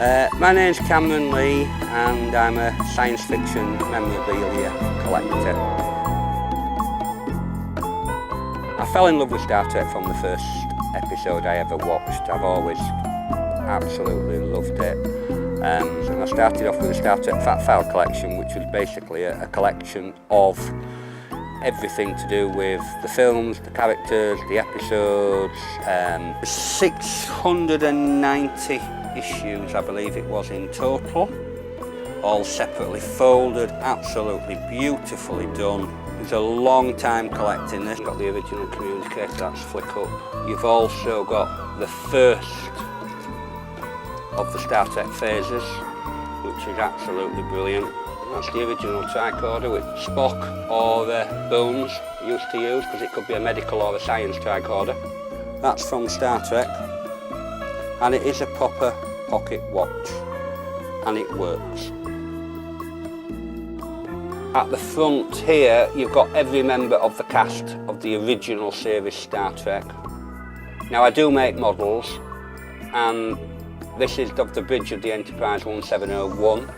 My name's Cameron Lee and I'm a science fiction memorabilia collector. I fell in love with Star Trek from the first episode I ever watched. I've always absolutely loved it. And I started off with the Star Trek Fat File collection, which was basically a collection of everything to do with the films, the characters, the episodes. 690 issues, I believe it was in total, all separately folded, absolutely beautifully done. It was a long time collecting this. You've got the original communicator, that's flick up. You've also got the first of the Star Trek phases, which is absolutely brilliant. That's the original tricorder which Spock or Bones used to use, because it could be a medical or a science tricorder. That's from Star Trek, and it is a proper pocket watch, and it works. At the front here, you've got every member of the cast of the original series Star Trek. Now, I do make models, and this is of the bridge of the Enterprise 1701.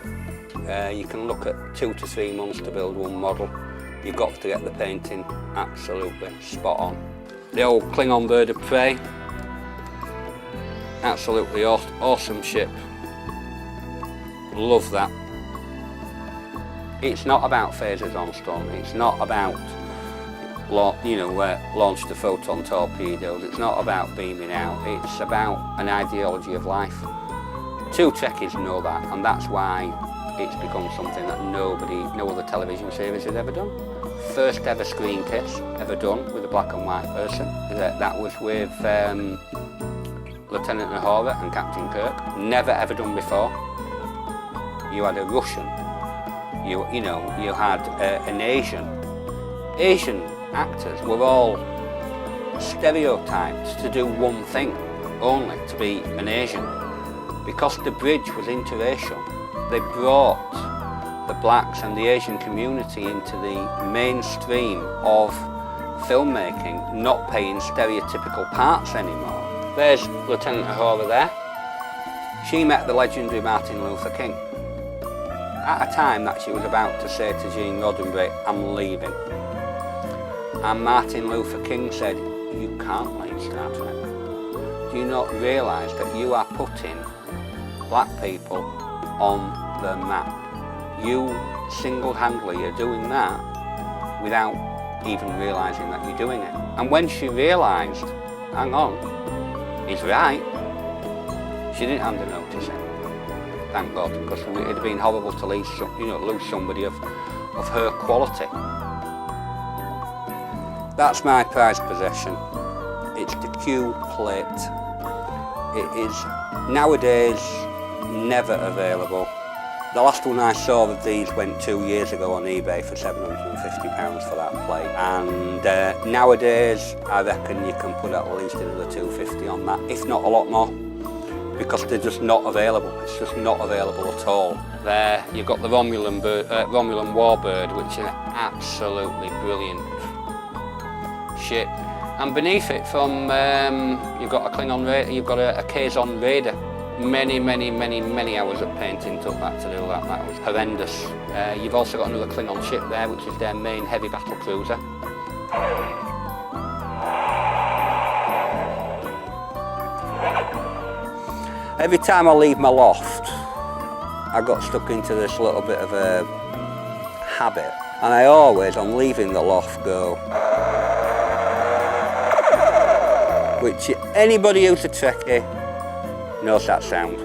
You can look at 2 to 3 months to build one model. You've got to get the painting absolutely spot on. The old Klingon bird of prey, absolutely awesome ship. Love that. It's not about phasers on stone. It's not about launch the photon torpedoes. It's not about beaming out. It's about an ideology of life. True Trekkies know that, and that's why it's become something that no other television series has ever done. First ever screen kiss ever done with a black and white person. That was with Lieutenant Uhura and Captain Kirk. Never ever done before. You had a Russian. You had an Asian. Asian actors were all stereotyped to do one thing only, to be an Asian. Because the bridge was interracial, they brought the blacks and the Asian community into the mainstream of filmmaking, not playing stereotypical parts anymore. There's Lieutenant Uhura there. She met the legendary Martin Luther King at a time that she was about to say to Gene Roddenberry, "I'm leaving." And Martin Luther King said, "You can't leave Star Trek. Do you not realise that you are putting black people on the map? You single-handedly are doing that without even realising that you're doing it." And when she realised, hang on, he's right, she didn't hand a notice in. Thank God, because it would have been horrible to lose somebody of her quality. That's my prized possession. It's the Q plate. It is nowadays never available. The last one I saw of these went 2 years ago on eBay for £750 for that plate. And nowadays, I reckon you can put at least another £250 on that, if not a lot more, because they're just not available. It's just not available at all. There, you've got the Romulan Warbird, which is an absolutely brilliant ship. And beneath it, you've got a Klingon Raider, you've got a Kazon Raider. Many hours of painting took that to do that. That was horrendous. You've also got another Klingon ship there, which is their main heavy battle cruiser. Every time I leave my loft, I got stuck into this little bit of a habit, and I always, on leaving the loft, go, which anybody who's a Trekkie knows that sound.